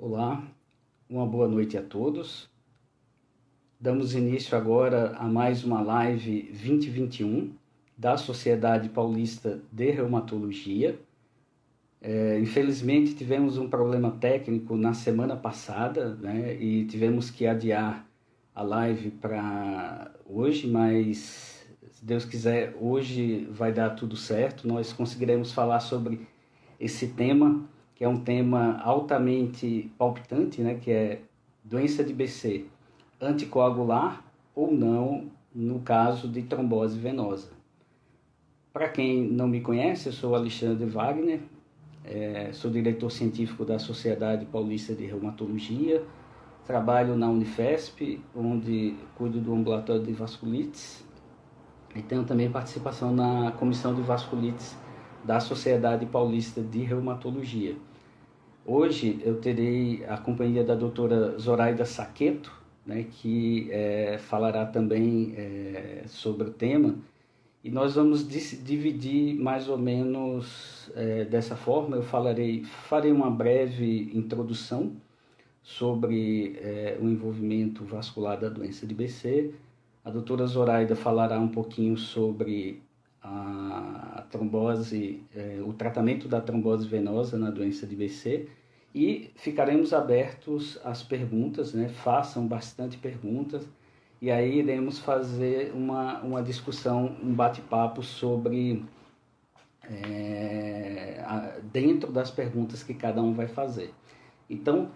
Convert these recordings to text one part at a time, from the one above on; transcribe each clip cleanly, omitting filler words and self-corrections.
Olá, uma boa noite a todos. Damos início agora a mais uma live 2021 da Sociedade Paulista de Reumatologia. Infelizmente tivemos um problema técnico na semana passada, né, e tivemos que adiar a live para hoje, mas se Deus quiser, hoje vai dar tudo certo. Nós conseguiremos falar sobre esse tema, que é um tema altamente palpitante, né, que é doença de BC anticoagular ou não, no caso de trombose venosa. Para quem não me conhece, eu sou Alexandre Wagner, sou diretor científico da Sociedade Paulista de Reumatologia, trabalho na Unifesp, onde cuido do ambulatório de vasculites, e tenho também participação na comissão de vasculites da Sociedade Paulista de Reumatologia. Hoje eu terei a companhia da doutora Zoraida Saqueto, né, que falará também sobre o tema, e nós vamos dividir mais ou menos dessa forma. Eu farei uma breve introdução sobre o envolvimento vascular da doença de BC. A doutora Zoraida falará um pouquinho sobre a trombose, o tratamento da trombose venosa na doença de BC, e ficaremos abertos às perguntas, né? Façam bastante perguntas, e aí iremos fazer uma discussão, um bate-papo sobre, dentro das perguntas que cada um vai fazer. Então,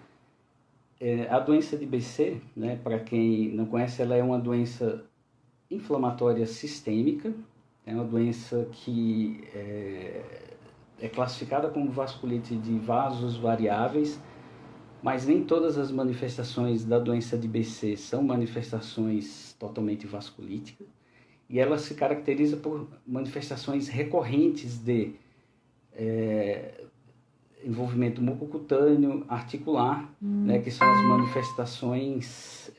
a doença de BC, né, para quem não conhece, ela é uma doença inflamatória sistêmica, é uma doença que é classificada como vasculite de vasos variáveis, mas nem todas as manifestações da doença de BC são manifestações totalmente vasculíticas, e ela se caracteriza por manifestações recorrentes de envolvimento mucocutâneo, articular, né, que são as manifestações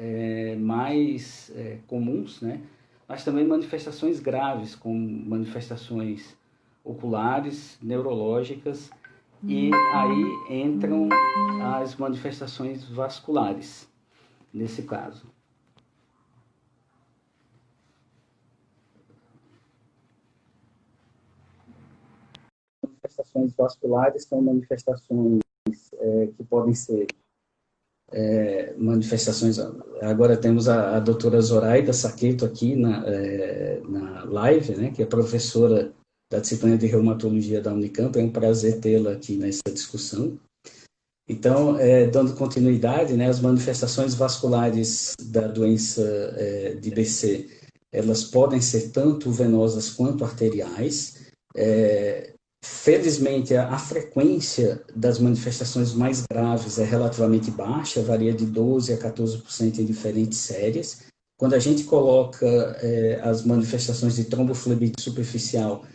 mais comuns, né, mas também manifestações graves, como manifestações oculares, neurológicas, e aí entram as manifestações vasculares, nesse caso. Manifestações vasculares são manifestações que podem ser manifestações. Agora temos a doutora Zoraida Saqueto aqui na live, né, que é professora da disciplina de reumatologia da Unicamp. É um prazer tê-la aqui nessa discussão. Então, dando continuidade, né, as manifestações vasculares da doença de BC, elas podem ser tanto venosas quanto arteriais. Felizmente, a frequência das manifestações mais graves é relativamente baixa, varia de 12% a 14% em diferentes séries. Quando a gente coloca as manifestações de tromboflebite superficial,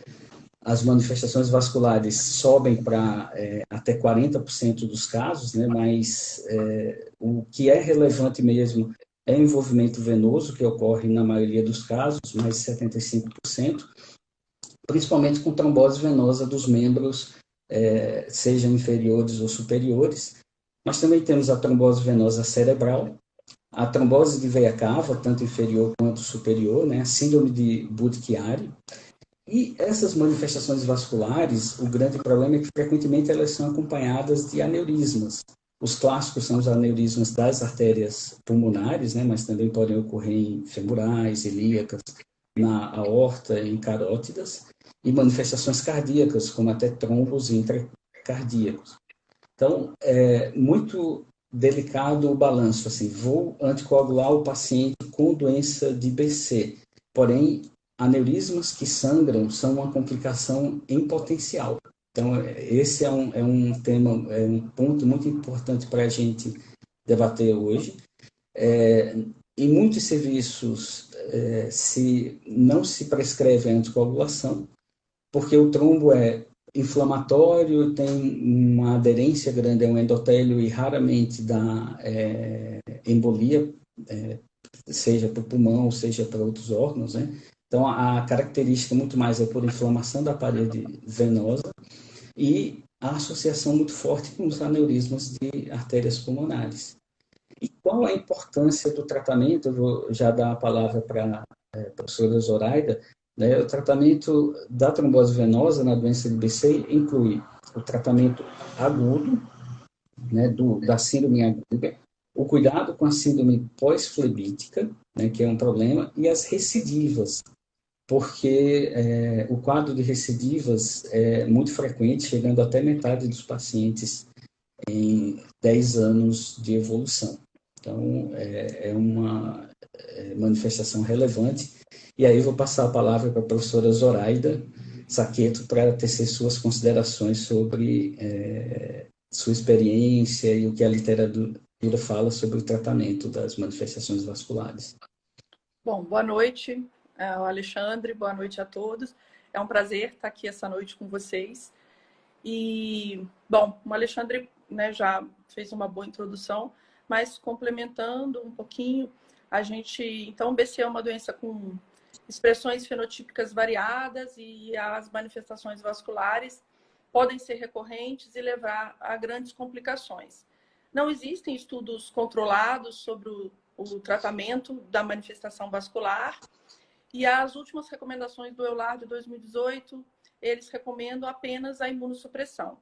as manifestações vasculares sobem para até 40% dos casos, né? Mas o que é relevante mesmo é o envolvimento venoso, que ocorre na maioria dos casos, mais de 75%, principalmente com trombose venosa dos membros, sejam inferiores ou superiores. Nós também temos a trombose venosa cerebral, a trombose de veia cava, tanto inferior quanto superior, né? A síndrome de Budd-Chiari. E essas manifestações vasculares, o grande problema é que frequentemente elas são acompanhadas de aneurismas. Os clássicos são os aneurismas das artérias pulmonares, né, mas também podem ocorrer em femorais, ilíacas, na aorta, em carótidas, e manifestações cardíacas, como até trombos intracardíacos. Então, é muito delicado o balanço, assim, vou anticoagular o paciente com doença de BC, porém, aneurismas que sangram são uma complicação em potencial. Então, esse é um tema, um ponto muito importante para a gente debater hoje. Em muitos serviços, não se prescreve a anticoagulação, porque o trombo é inflamatório, tem uma aderência grande ao endotélio e raramente dá embolia, seja para o pulmão, seja para outros órgãos, né? Então, a característica muito mais é por inflamação da parede venosa, e a associação muito forte com os aneurismas de artérias pulmonares. E qual a importância do tratamento? Eu vou já dar a palavra para a professora Zoraida. Né? O tratamento da trombose venosa na doença de BC inclui o tratamento agudo, né, da síndrome aguda, o cuidado com a síndrome pós-flebítica, né, que é um problema, e as recidivas, porque o quadro de recidivas é muito frequente, chegando até metade dos pacientes em 10 anos de evolução. Então, é uma manifestação relevante. E aí eu vou passar a palavra para a professora Zoraida Saqueto para tecer suas considerações sobre sua experiência e o que a literatura fala sobre o tratamento das manifestações vasculares. Bom, boa noite, Alexandre, boa noite a todos. É um prazer estar aqui essa noite com vocês. E, bom, o Alexandre, né, já fez uma boa introdução, mas complementando um pouquinho, então, o BC é uma doença com expressões fenotípicas variadas e as manifestações vasculares podem ser recorrentes e levar a grandes complicações. Não existem estudos controlados sobre o tratamento da manifestação vascular e as últimas recomendações do EULAR de 2018, eles recomendam apenas a imunossupressão.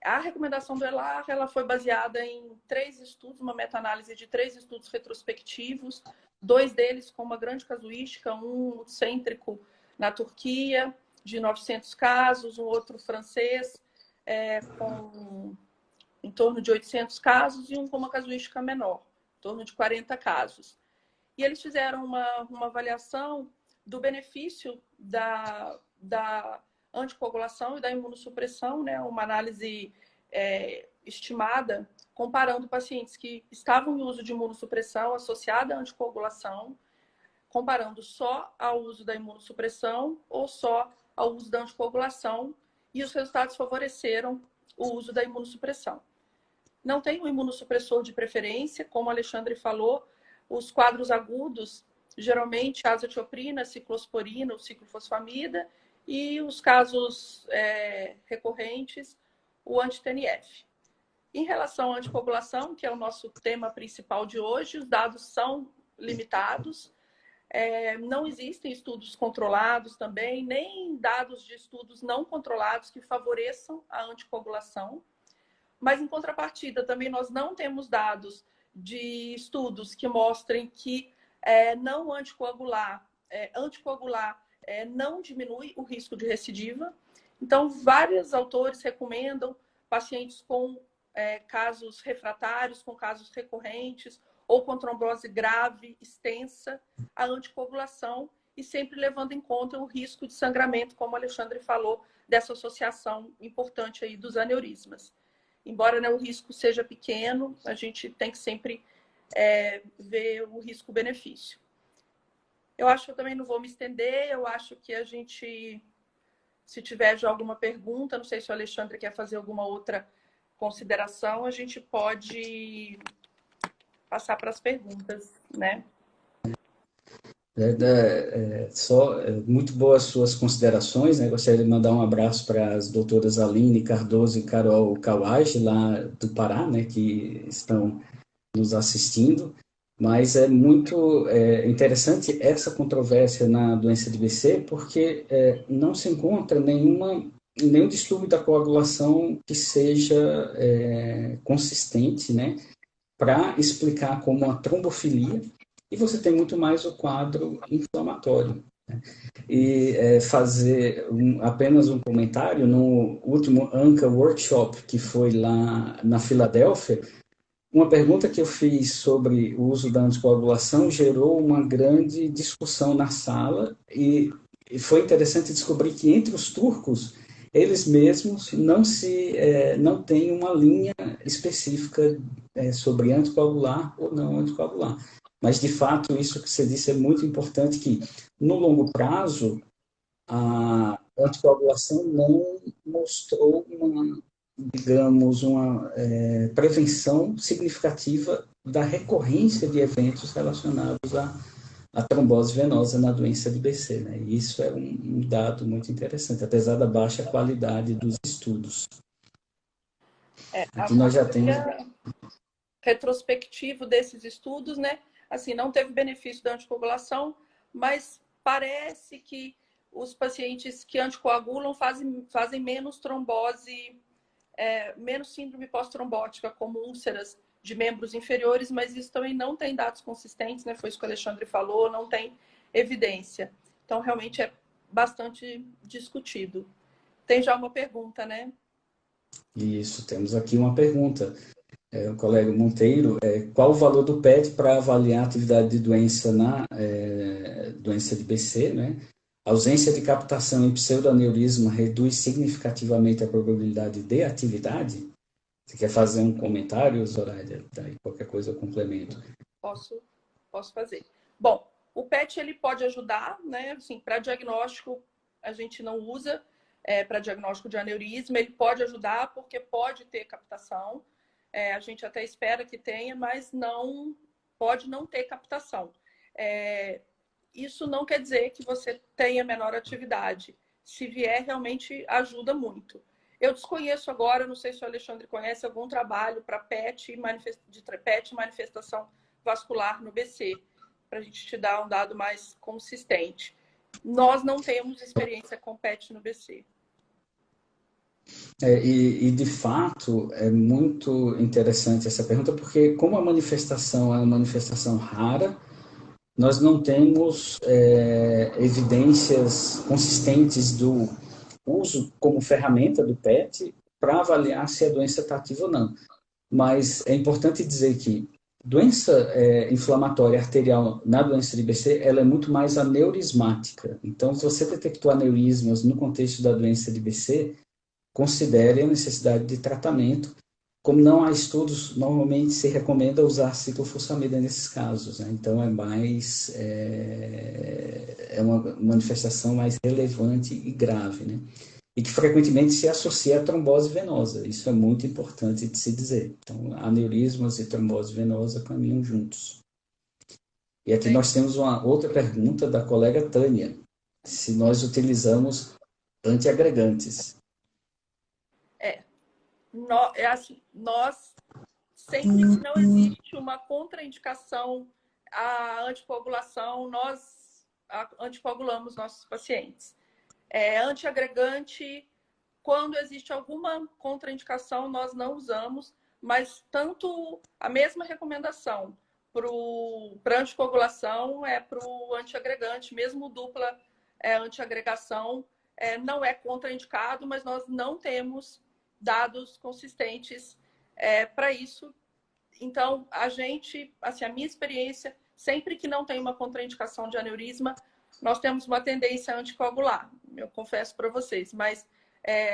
A recomendação do EULAR, ela foi baseada em 3 estudos, uma meta-análise de 3 estudos retrospectivos, 2 deles com uma grande casuística, um cêntrico na Turquia, de 900 casos, um outro francês, com em torno de 800 casos, e um com uma casuística menor, em torno de 40 casos. E eles fizeram uma avaliação do benefício da anticoagulação e da imunossupressão, né? Uma análise estimada, comparando pacientes que estavam em uso de imunossupressão associada à anticoagulação, comparando só ao uso da imunossupressão ou só ao uso da anticoagulação, e os resultados favoreceram o uso da imunossupressão. Não tem um imunossupressor de preferência, como o Alexandre falou, os quadros agudos, geralmente azatioprina, ciclosporina ou ciclofosfamida, e os casos recorrentes, o anti-TNF. Em relação à anticoagulação, que é o nosso tema principal de hoje, os dados são limitados, não existem estudos controlados também, nem dados de estudos não controlados que favoreçam a anticoagulação. Mas, em contrapartida, também nós não temos dados de estudos que mostrem que não anticoagular não diminui o risco de recidiva. Então, vários autores recomendam pacientes com casos refratários, com casos recorrentes ou com trombose grave, extensa, a anticoagulação, e sempre levando em conta o risco de sangramento, como o Alexandre falou, dessa associação importante aí dos aneurismas. Embora, né, o risco seja pequeno, a gente tem que sempre ver o risco-benefício. Eu acho que eu também não vou me estender, eu acho que a gente, se tiver já alguma pergunta, não sei se o Alexandre quer fazer alguma outra consideração, a gente pode passar para as perguntas, né? Muito boas suas considerações, né? Gostaria de mandar um abraço para as doutoras Aline Cardoso e Carol Kawaj, lá do Pará, né, que estão nos assistindo. Mas é muito interessante essa controvérsia na doença de BC, porque não se encontra nenhum distúrbio da coagulação que seja consistente, né, para explicar como a trombofilia, e você tem muito mais o quadro inflamatório. Né? E fazer apenas um comentário, no último ANCA Workshop, que foi lá na Filadélfia, uma pergunta que eu fiz sobre o uso da anticoagulação gerou uma grande discussão na sala, e foi interessante descobrir que entre os turcos, eles mesmos não têm uma linha específica sobre anticoagular ou não anticoagular. Mas, de fato, isso que você disse é muito importante, que no longo prazo a anticoagulação não mostrou uma prevenção significativa da recorrência de eventos relacionados à trombose venosa na doença de BC. Né? E isso é um dado muito interessante, apesar da baixa qualidade dos estudos. Aqui nós já temos... retrospectivo desses estudos, né? Assim, não teve benefício da anticoagulação, mas parece que os pacientes que anticoagulam fazem menos trombose, menos síndrome pós-trombótica, como úlceras de membros inferiores, mas isso também não tem dados consistentes, né? Foi isso que o Alexandre falou, não tem evidência. Então, realmente é bastante discutido. Tem já uma pergunta, né? Isso, temos aqui uma pergunta. O colega Monteiro, qual o valor do PET para avaliar a atividade de doença na doença de BC, né? A ausência de captação em pseudoaneurisma reduz significativamente a probabilidade de atividade? Você quer fazer um comentário, Zoraida? Daí qualquer coisa eu complemento. Posso fazer. Bom, o PET ele pode ajudar, né? Assim, para diagnóstico a gente não usa, para diagnóstico de aneurisma, ele pode ajudar porque pode ter captação. A gente até espera que tenha, mas não pode não ter captação. Isso não quer dizer que você tenha menor atividade. Se vier, realmente ajuda muito. Eu desconheço agora, não sei se o Alexandre conhece algum trabalho para PET, manifestação vascular no BC, para a gente te dar um dado mais consistente. Nós não temos experiência com PET no BC. De fato, é muito interessante essa pergunta, porque como a manifestação é uma manifestação rara, nós não temos evidências consistentes do uso como ferramenta do PET para avaliar se a doença está ativa ou não. Mas é importante dizer que doença inflamatória arterial na doença de BC, ela é muito mais aneurismática. Então, se você detectou aneurismas no contexto da doença de BC, considere a necessidade de tratamento. Como não há estudos, normalmente se recomenda usar ciclofosfamida nesses casos, né? Então é uma manifestação mais relevante e grave, né? E que frequentemente se associa à trombose venosa. Isso é muito importante de se dizer. Então, aneurismas e trombose venosa caminham juntos. E aqui nós temos uma outra pergunta da colega Tânia. Se nós utilizamos antiagregantes. Nós, sempre que não existe uma contraindicação à anticoagulação, nós anticoagulamos nossos pacientes. Antiagregante, quando existe alguma contraindicação, nós não usamos, mas tanto a mesma recomendação para anticoagulação é para o antiagregante, mesmo dupla antiagregação, não é contraindicado, mas nós não temos dados consistentes para isso. Então, a minha experiência, sempre que não tem uma contraindicação de aneurisma, nós temos uma tendência a anticoagular, eu confesso para vocês, mas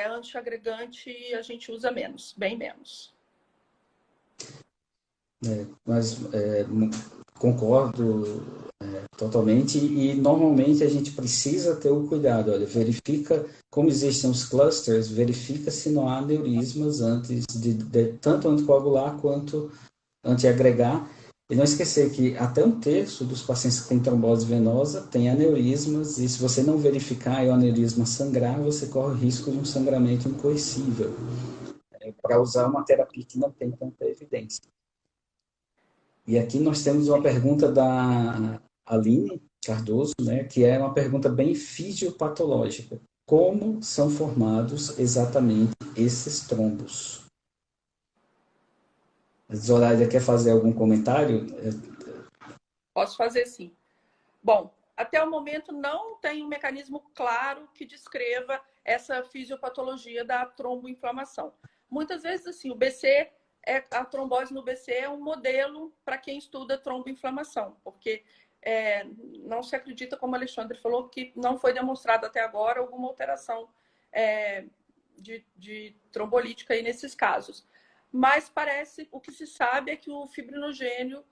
antiagregante a gente usa menos, bem menos. Mas concordo totalmente, e normalmente a gente precisa ter o cuidado, olha, verifica como existem os clusters, verifica se não há aneurismas antes de tanto anticoagular quanto antiagregar, e não esquecer que até 1/3 dos pacientes que têm trombose venosa têm aneurismas, e se você não verificar e o aneurisma sangrar, você corre o risco de um sangramento incoercível, para usar uma terapia que não tem tanta evidência. E aqui nós temos uma pergunta da Aline Cardoso, né, que é uma pergunta bem fisiopatológica. Como são formados exatamente esses trombos? Zoraida, quer fazer algum comentário? Posso fazer sim. Bom, até o momento não tem um mecanismo claro que descreva essa fisiopatologia da tromboinflamação. Muitas vezes, assim, a trombose no BC é um modelo para quem estuda tromboinflamação, porque não se acredita, como o Alexandre falou, que não foi demonstrado até agora alguma alteração de trombolítica aí nesses casos. Mas o que se sabe é que o fibrinogênio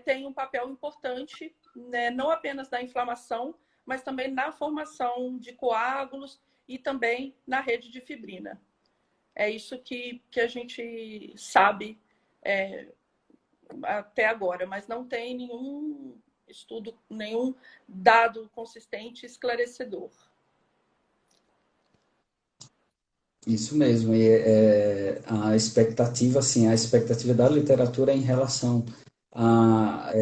tem um papel importante, né, não apenas na inflamação, mas também na formação de coágulos e também na rede de fibrina. É isso que a gente sabe até agora, mas não tem nenhum estudo, nenhum dado consistente esclarecedor. Isso mesmo, e a expectativa, assim, a expectativa da literatura em relação a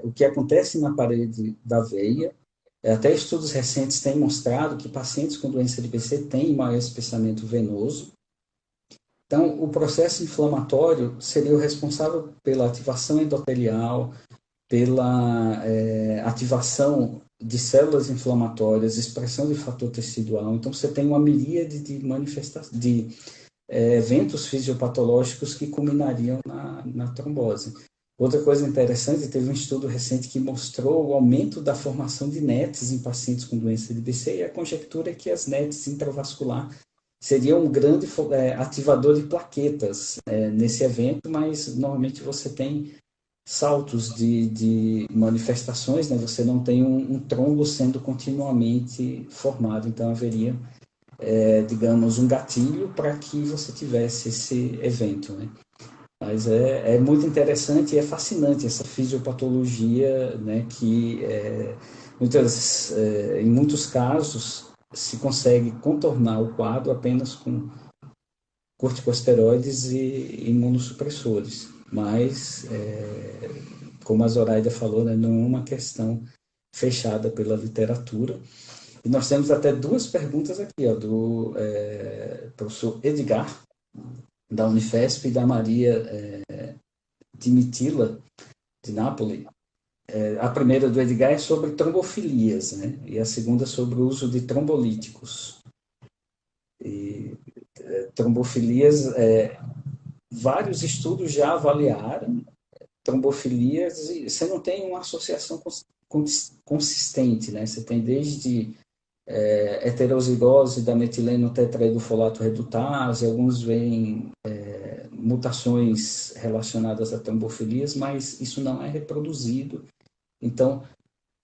o que acontece na parede da veia. Até estudos recentes têm mostrado que pacientes com doença de BC têm maior espessamento venoso. Então, o processo inflamatório seria o responsável pela ativação endotelial, pela ativação de células inflamatórias, expressão de fator tecidual. Então, você tem uma miríade de manifestações, de eventos fisiopatológicos que culminariam na trombose. Outra coisa interessante, teve um estudo recente que mostrou o aumento da formação de NETs em pacientes com doença de BC, e a conjectura é que as NETs intravascular seriam um grande ativador de plaquetas nesse evento, mas normalmente você tem saltos de manifestações, né? Você não tem um trombo sendo continuamente formado, então haveria, digamos, um gatilho para que você tivesse esse evento, né? Mas é muito interessante e é fascinante essa fisiopatologia, né, que em muitos casos se consegue contornar o quadro apenas com corticosteroides e imunossupressores. Mas, como a Zoraida falou, né, não é uma questão fechada pela literatura. E nós temos até duas perguntas aqui, ó, do professor Edgar, da Unifesp, e da Maria Dimitila, de Nápoles. A primeira do Edgar é sobre trombofilias, né? E a segunda sobre o uso de trombolíticos. E, trombofilias, vários estudos já avaliaram trombofilias e você não tem uma associação consistente, né? Você tem desde heterozigose da metileno tetraidrofolato redutase, alguns veem mutações relacionadas a trombofilias, mas isso não é reproduzido. Então,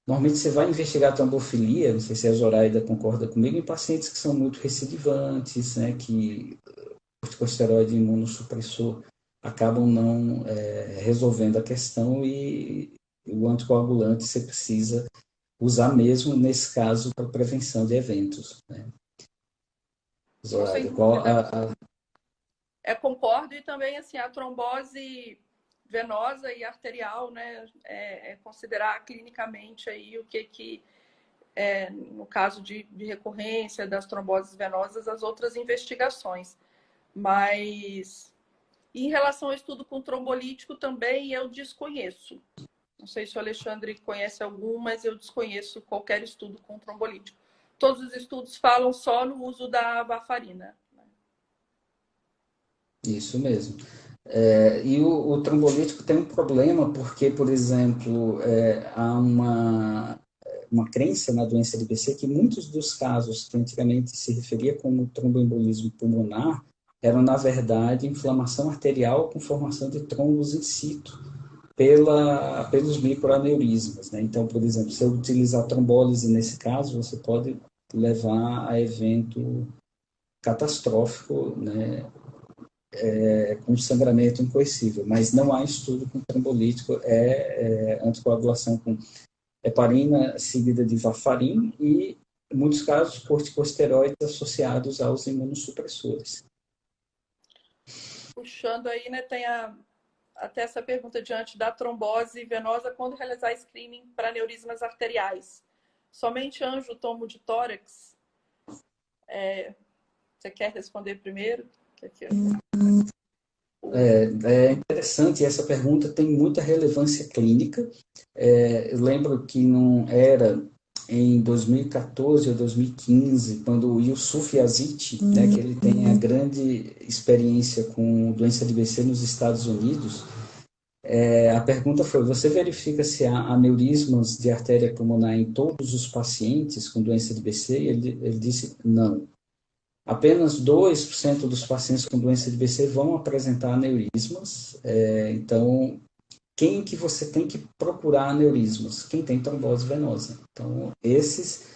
normalmente você vai investigar a trombofilia, não sei se a Zoraida concorda comigo, em pacientes que são muito recidivantes, né, que o corticosteroide imunossupressor acabam não resolvendo a questão, e o anticoagulante você precisa usar mesmo nesse caso para prevenção de eventos, né? Não, sem Zoraida, dúvida. Concordo, e também assim, a trombose venosa e arterial, né, considerar clinicamente aí o que no caso de recorrência das tromboses venosas, as outras investigações. Mas em relação ao estudo com trombolítico também eu desconheço. Não sei se o Alexandre conhece algum, mas eu desconheço qualquer estudo com trombolítico. Todos os estudos falam só no uso da varfarina. Isso mesmo. E o trombolítico tem um problema porque, por exemplo, há uma crença na doença de BC que muitos dos casos que antigamente se referia como tromboembolismo pulmonar eram, na verdade, inflamação arterial com formação de trombos in situ pelos microaneurismas, né? Então, por exemplo, se eu utilizar trombólise nesse caso, você pode levar a evento catastrófico, né, com sangramento incoercível, mas não há estudo com trombolítico, anticoagulação com heparina seguida de varfarin e, em muitos casos, corticosteroides associados aos imunossupressores. Puxando aí, né, tem até essa pergunta diante da trombose venosa, quando realizar screening para aneurismas arteriais? Somente angiotomo de tórax? Você quer responder primeiro? É interessante, essa pergunta tem muita relevância clínica. Eu lembro que não era em 2014 ou 2015, quando o Yusuf Yazid, né, que ele tem a grande experiência com doença de BC nos Estados Unidos, a pergunta foi: você verifica se há aneurismas de artéria pulmonar em todos os pacientes com doença de BC? E ele disse não. Apenas 2% dos pacientes com doença de BC vão apresentar aneurismas. Então, quem que você tem que procurar aneurismas? Quem tem trombose venosa. Então, esses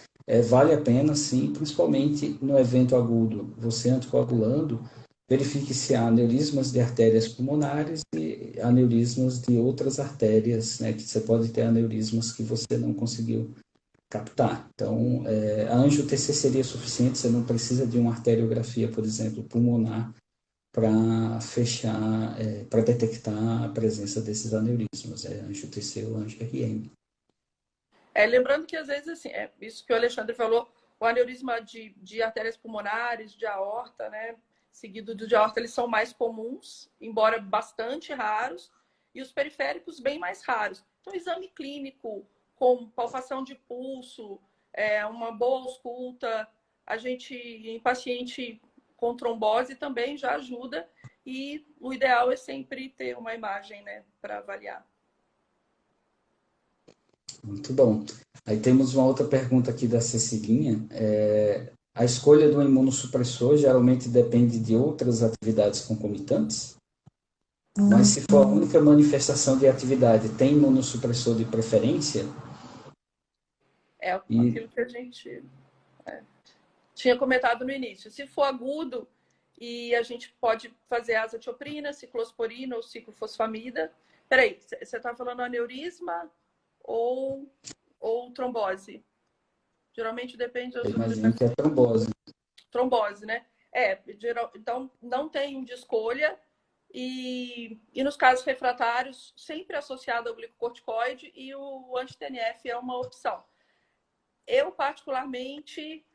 vale a pena, sim, principalmente no evento agudo. Você anticoagulando, verifique se há aneurismas de artérias pulmonares e aneurismas de outras artérias, né? Que você pode ter aneurismas que você não conseguiu captar. Então, a angio-TC seria suficiente, você não precisa de uma arteriografia, por exemplo, pulmonar, para fechar, para detectar a presença desses aneurismas, angio-TC ou angio-RM. Lembrando que às vezes, assim, isso que o Alexandre falou, o aneurisma de artérias pulmonares, de aorta, né, seguido do de aorta, eles são mais comuns, embora bastante raros, e os periféricos bem mais raros. Então, exame clínico com palpação de pulso, uma boa ausculta, a gente, em paciente com trombose, também já ajuda, e o ideal é sempre ter uma imagem, né, para avaliar. Muito bom. Aí temos uma outra pergunta aqui da Cecilinha. A escolha do imunossupressor geralmente depende de outras atividades concomitantes? Mas se for a única manifestação de atividade, tem imunossupressor de preferência? Aquilo que a gente tinha comentado no início. Se for agudo, e a gente pode fazer azatioprina, ciclosporina ou ciclofosfamida. Peraí, você está falando aneurisma ou trombose? Geralmente depende das... Eu imagino que é trombose. Trombose, né? Então, não tem de escolha. E nos casos refratários, sempre associado ao glicocorticoide, e o anti-TNF é uma opção. Eu, particularmente,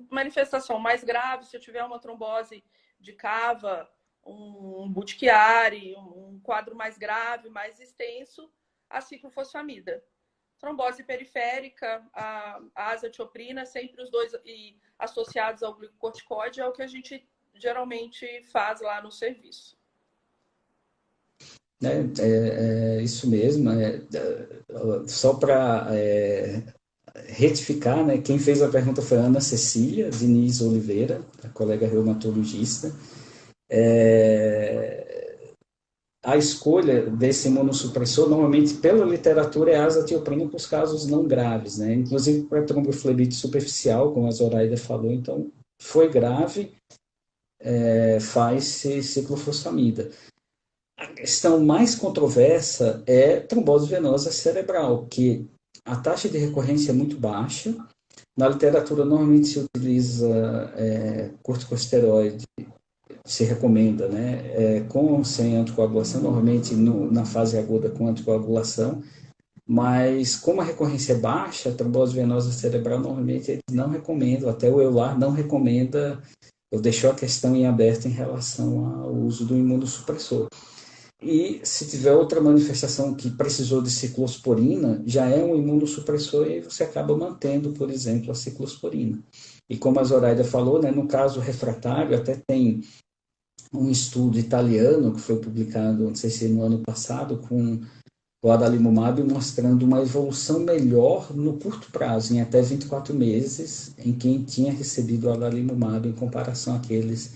manifestação mais grave, se eu tiver uma trombose de cava, um Budd-Chiari, um quadro mais grave, mais extenso, a ciclofosfamida. Trombose periférica, a azatioprina, sempre os dois associados ao glicocorticoide, é o que a gente geralmente faz lá no serviço. Isso mesmo. Só para retificar, né, quem fez a pergunta foi a Ana Cecília Diniz Oliveira, a colega reumatologista. A escolha desse imunossupressor, normalmente, pela literatura, é a azatioprina para os casos não graves, né? Inclusive para tromboflebite superficial, como a Zoraida falou. Então, foi grave, faz-se ciclofosfamida. A questão mais controversa é trombose venosa cerebral, que a taxa de recorrência é muito baixa. Na literatura, normalmente se utiliza corticosteroide, se recomenda, né? Com ou sem anticoagulação, normalmente na fase aguda com anticoagulação, mas como a recorrência é baixa, a trombose venosa cerebral, normalmente eles não recomendam, até o EULAR não recomenda, eu deixo a questão em aberto em relação ao uso do imunossupressor. E se tiver outra manifestação que precisou de ciclosporina, já é um imunossupressor e você acaba mantendo, por exemplo, a ciclosporina. E como a Zoraida falou, né, no caso refratário, até tem um estudo italiano que foi publicado, não sei se no ano passado, com o adalimumab, mostrando uma evolução melhor no curto prazo, em até 24 meses, em quem tinha recebido o adalimumab em comparação àqueles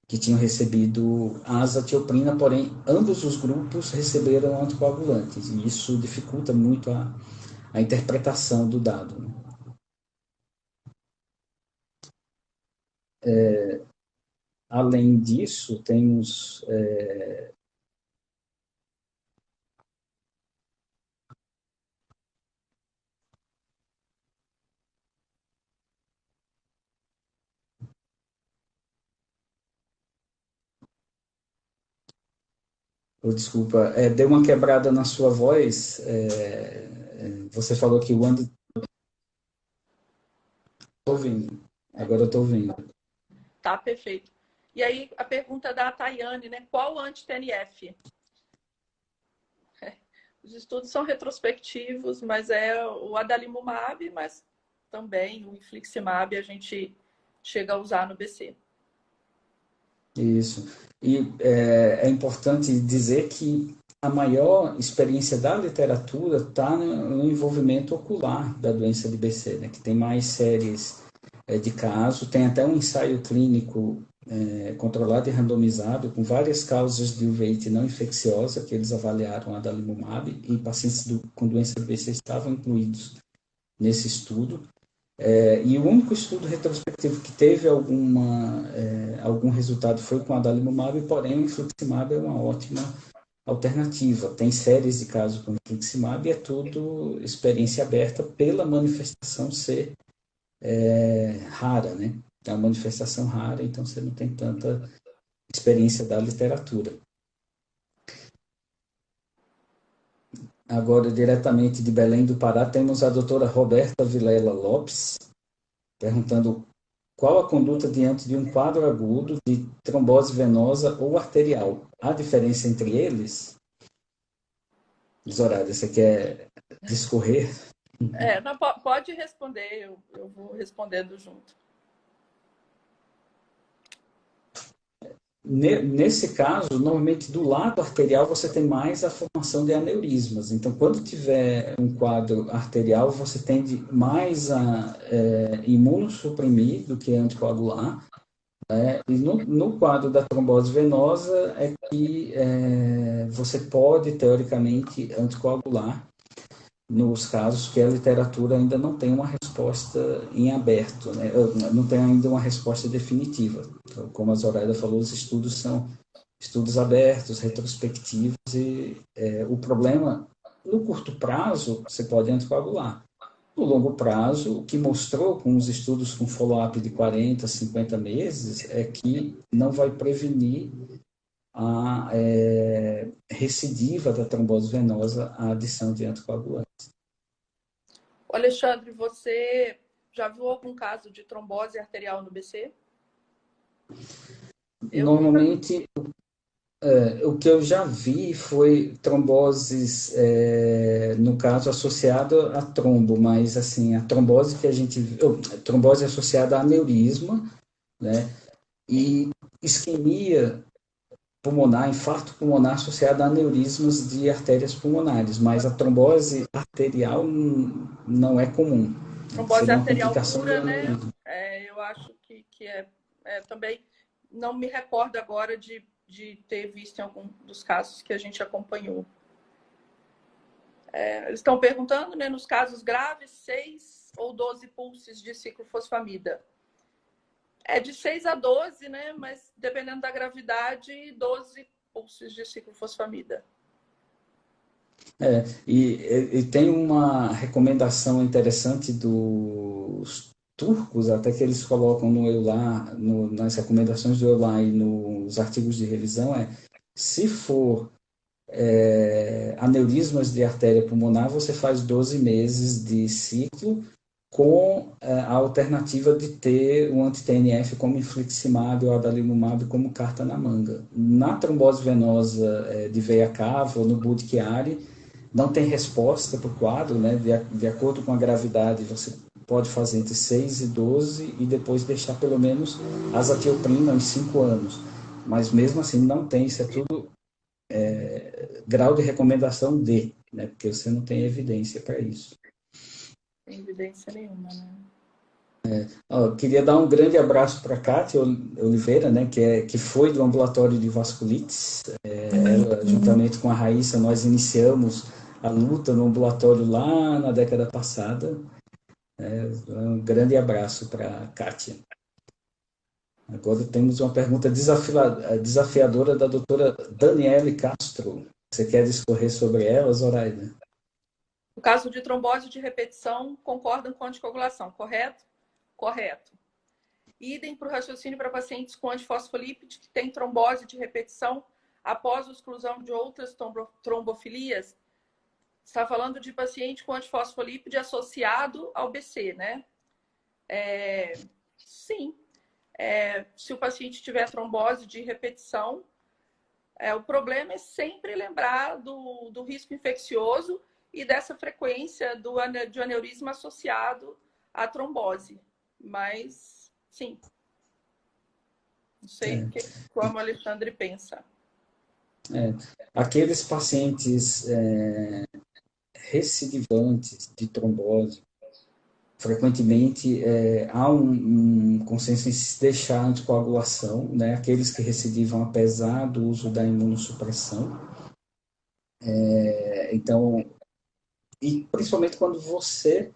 que tinham recebido a azatioprina, porém, ambos os grupos receberam anticoagulantes, e isso dificulta muito a interpretação do dado. Além disso, temos... Desculpa, deu uma quebrada na sua voz. Você falou que o Estou ouvindo. Agora eu estou ouvindo. Tá, perfeito. E aí, a pergunta da Tayane, né? Qual anti-TNF? Os estudos são retrospectivos, mas é o adalimumab, mas também o infliximab a gente chega a usar no BC. Isso. E é importante dizer que a maior experiência da literatura está no envolvimento ocular da doença de BC, né, que tem mais séries de casos, tem até um ensaio clínico controlado e randomizado com várias causas de uveíte não infecciosa que eles avaliaram a adalimumab e pacientes com doença de BC estavam incluídos nesse estudo. E o único estudo retrospectivo que teve algum resultado foi com a adalimumab, porém o infliximab é uma ótima alternativa. Tem séries de casos com infliximab e é tudo experiência aberta pela manifestação ser rara, né? É uma manifestação rara, então você não tem tanta experiência da literatura. Agora, diretamente de Belém do Pará, temos a doutora Roberta Vilela Lopes, perguntando qual a conduta diante de um quadro agudo de trombose venosa ou arterial. Há diferença entre eles? Zoraida, você quer discorrer? Não, pode responder, eu vou respondendo junto. Nesse caso, normalmente do lado arterial você tem mais a formação de aneurismas. Então, quando tiver um quadro arterial, você tende mais a imunossuprimir do que anticoagular. E no quadro da trombose venosa é que você pode, teoricamente, anticoagular nos casos que a literatura ainda não tem uma resposta em aberto, né? Não tem ainda uma resposta definitiva. Então, como a Zoraida falou, os estudos são estudos abertos, retrospectivos, e o problema, no curto prazo, você pode anticoagular. No longo prazo, o que mostrou com os estudos com follow-up de 40, 50 meses é que não vai prevenir a recidiva da trombose venosa à adição de anticoagulantes. Alexandre, você já viu algum caso de trombose arterial no BC? Normalmente, o que eu já vi foi tromboses, no caso, associada a trombo, mas assim, a trombose que a gente viu, trombose associada a aneurisma, né? E isquemia pulmonar, infarto pulmonar associado a aneurismas de artérias pulmonares, mas a trombose arterial não é comum. Trombose arterial pura, né? Eu acho que também não me recordo agora de ter visto em algum dos casos que a gente acompanhou. Eles estão perguntando, né, nos casos graves, 6 ou 12 pulsos de ciclofosfamida. É de 6 a 12, né? Mas dependendo da gravidade, 12 pulsos de ciclofosfamida. E tem uma recomendação interessante dos turcos, até que eles colocam no EULAR, nas recomendações do EULAR e nos artigos de revisão, se for aneurismas de artéria pulmonar, você faz 12 meses de ciclo, com a alternativa de ter o anti-TNF como infliximab ou adalimumab como carta na manga. Na trombose venosa de veia cava ou no Budd-Chiari, não tem resposta para o quadro, né? De acordo com a gravidade, você pode fazer entre 6 e 12 e depois deixar pelo menos azatioprina em 5 anos. Mas mesmo assim não tem, isso é tudo grau de recomendação D, né? Porque você não tem evidência para isso. Sem evidência nenhuma, né? Queria dar um grande abraço para a Kátia Oliveira, né, que foi do ambulatório de vasculites. Ela, juntamente com a Raíssa, nós iniciamos a luta no ambulatório lá na década passada. Um grande abraço para a Kátia. Agora temos uma pergunta desafiadora da doutora Daniele Castro. Você quer discorrer sobre ela, Zoraida? No caso de trombose de repetição, concordam com anticoagulação, correto? Correto. Idem para o raciocínio para pacientes com antifosfolípide que têm trombose de repetição após a exclusão de outras trombofilias. Está falando de paciente com antifosfolípide associado ao BC, né? Sim. Se o paciente tiver trombose de repetição, o problema é sempre lembrar do risco infeccioso e dessa frequência de aneurisma associado à trombose. Mas, sim. Não sei como o Alexandre pensa. Aqueles pacientes recidivantes de trombose, frequentemente há um consenso em se deixar a anticoagulação, né? Aqueles que recidivam apesar do uso da imunossupressão. Então, e principalmente quando você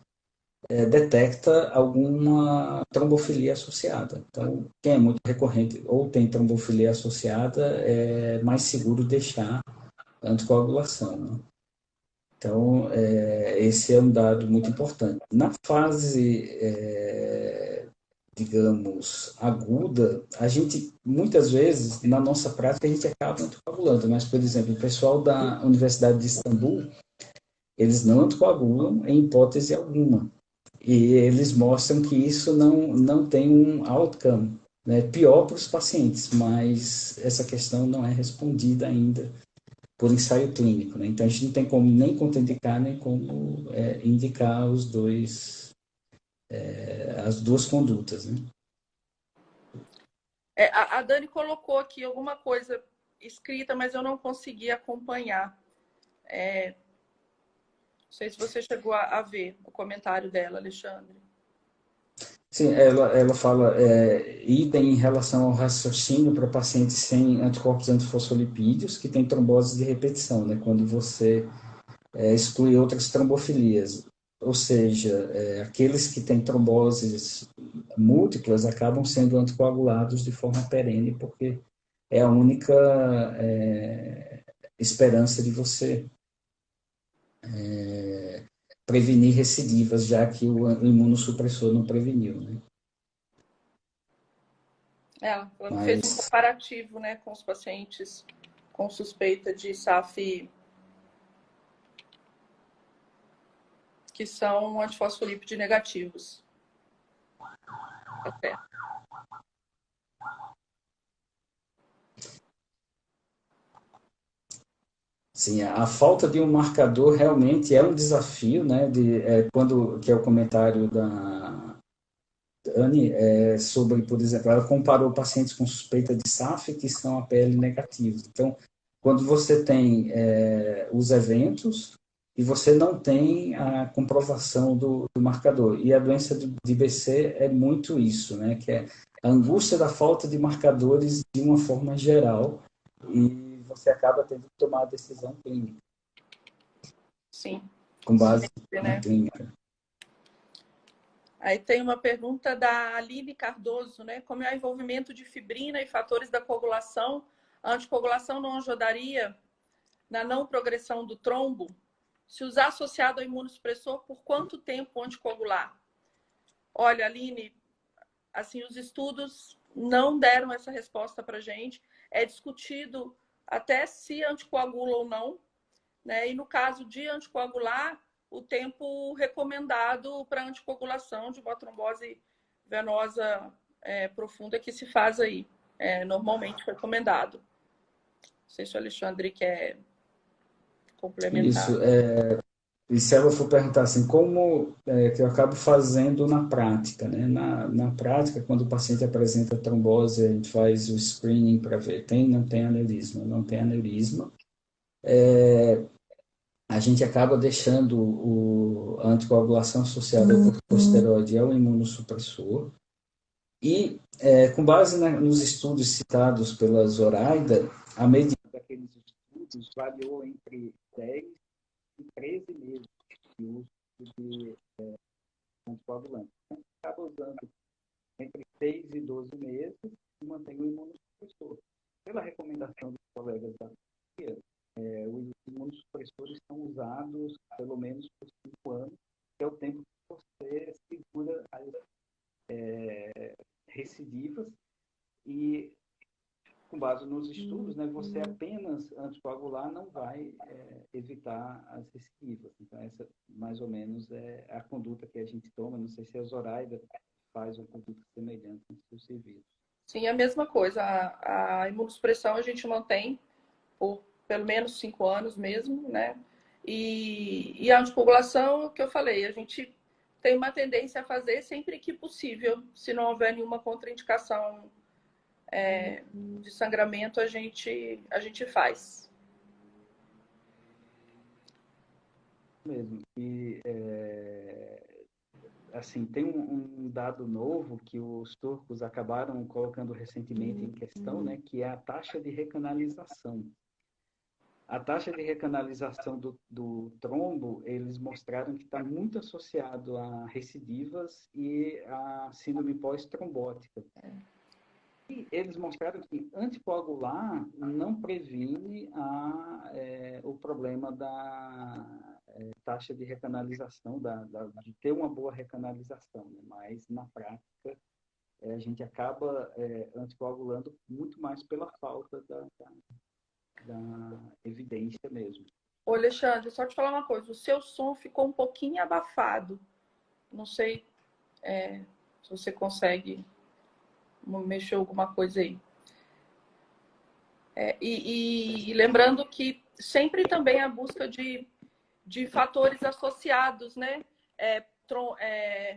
detecta alguma trombofilia associada. Então, quem é muito recorrente ou tem trombofilia associada, é mais seguro deixar anticoagulação, né? Então, esse é um dado muito importante. Na fase, digamos, aguda, a gente, muitas vezes, na nossa prática, a gente acaba anticoagulando, mas, por exemplo, o pessoal da Universidade de Istambul, eles não anticoagulam em hipótese alguma. E eles mostram que isso não tem um outcome, né? Pior para os pacientes, mas essa questão não é respondida ainda por ensaio clínico, né? Então a gente não tem como nem contraindicar, nem como indicar as duas condutas, né? A Dani colocou aqui alguma coisa escrita, mas eu não consegui acompanhar. Não sei se você chegou a ver o comentário dela, Alexandre. Sim, ela fala idem em relação ao raciocínio para pacientes sem anticorpos antifosfolipídios que têm trombose de repetição, né? Quando você exclui outras trombofilias. Ou seja, aqueles que têm tromboses múltiplas acabam sendo anticoagulados de forma perene, porque é a única esperança de você prevenir recidivas, já que o imunossupressor não preveniu, né? Ela fez um Mas, comparativo, né, com os pacientes com suspeita de SAF que são antifosfolípidos negativos. Até. sim, a falta de um marcador realmente é um desafio, né? Que é o comentário da Dani, sobre, por exemplo, ela comparou pacientes com suspeita de SAF que são APL negativos. Então, quando você tem os eventos e você não tem a comprovação do marcador. E a doença de BC é muito isso, né? Que é a angústia da falta de marcadores de uma forma geral e você acaba tendo que tomar a decisão clínica. Sim. Com base Sempre, na né? clínica. Aí tem uma pergunta da Aline Cardoso, né? Como é o envolvimento de fibrina e fatores da coagulação? A anticoagulação não ajudaria na não progressão do trombo? Se usar associado ao imunossupressor, por quanto tempo anticoagular? Olha, Aline, assim, os estudos não deram essa resposta para a gente. É discutido até se anticoagula ou não, né? E no caso de anticoagular, o tempo recomendado para anticoagulação de uma trombose venosa profunda que se faz aí, normalmente recomendado. Não sei se o Alexandre quer complementar. Isso. E se ela for perguntar assim, como que eu acabo fazendo na prática, né? Na prática, quando o paciente apresenta trombose, a gente faz o screening para ver tem, não tem aneurisma. Não tem aneurisma. A gente acaba deixando a anticoagulação associada ao corticosteroide e ao imunossupressor. E, com base nos estudos citados pela Zoraida, a medida daqueles estudos variou entre 10 e 13 meses de uso de anticoagulante. Então, acaba usando entre 6 e 12 meses e mantém o imunossupressor. Pela recomendação dos colegas da CIA, os imunossupressores são usados pelo menos por 5 anos, que é o tempo que você segura as recidivas e, com base nos estudos, né, você apenas anticoagular não vai evitar as recidivas. Então, essa, mais ou menos, é a conduta que a gente toma. Não sei se a Zoraida faz uma conduta semelhante no seu serviço. Sim, a mesma coisa. A imunossupressão a gente mantém por pelo menos 5 anos mesmo, né? E a anticoagulação, o que eu falei, a gente tem uma tendência a fazer sempre que possível. Se não houver nenhuma contraindicação de sangramento, a gente faz. Mesmo. E, assim, tem um dado novo que os turcos acabaram colocando recentemente em questão, né, que é a taxa de recanalização. A taxa de recanalização do trombo, eles mostraram que está muito associado a recidivas e a síndrome pós-trombótica. E eles mostraram que anticoagular não previne problema da taxa de recanalização, de ter uma boa recanalização, né? Mas, na prática, a gente acaba anticoagulando muito mais pela falta da evidência mesmo. Ô, Alexandre, só te falar uma coisa. O seu som ficou um pouquinho abafado. Não sei se você consegue mexer alguma coisa aí. E lembrando que sempre também a busca de fatores associados, né?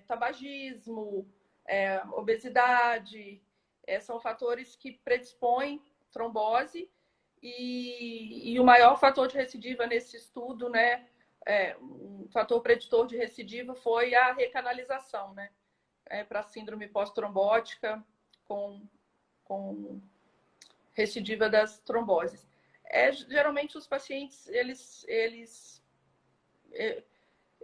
Tabagismo, obesidade, são fatores que predispõem trombose e o maior fator de recidiva nesse estudo, né? Um fator preditor de recidiva foi a recanalização, né? Para síndrome pós-trombótica com recidiva das tromboses. Geralmente os pacientes,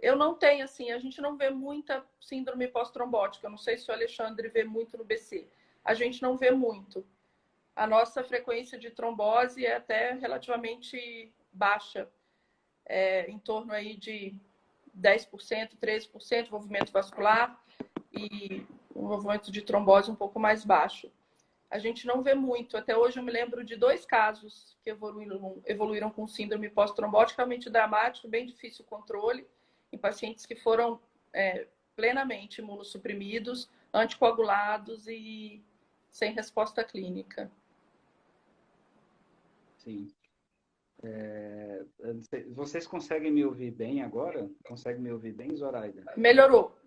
eu não tenho, assim, a gente não vê muita síndrome pós-trombótica. Eu não sei se o Alexandre vê muito no BC. A gente não vê muito. A nossa frequência de trombose é até relativamente baixa, em torno aí de 10%, 13% de envolvimento vascular e um envolvimento de trombose um pouco mais baixo. A gente não vê muito. Até hoje eu me lembro de 2 casos que evoluíram com síndrome pós-trombótica, realmente dramático, bem difícil o controle, em pacientes que foram plenamente imunossuprimidos, anticoagulados e sem resposta clínica. Sim. Vocês conseguem me ouvir bem agora? Conseguem me ouvir bem, Zoraida? Melhorou.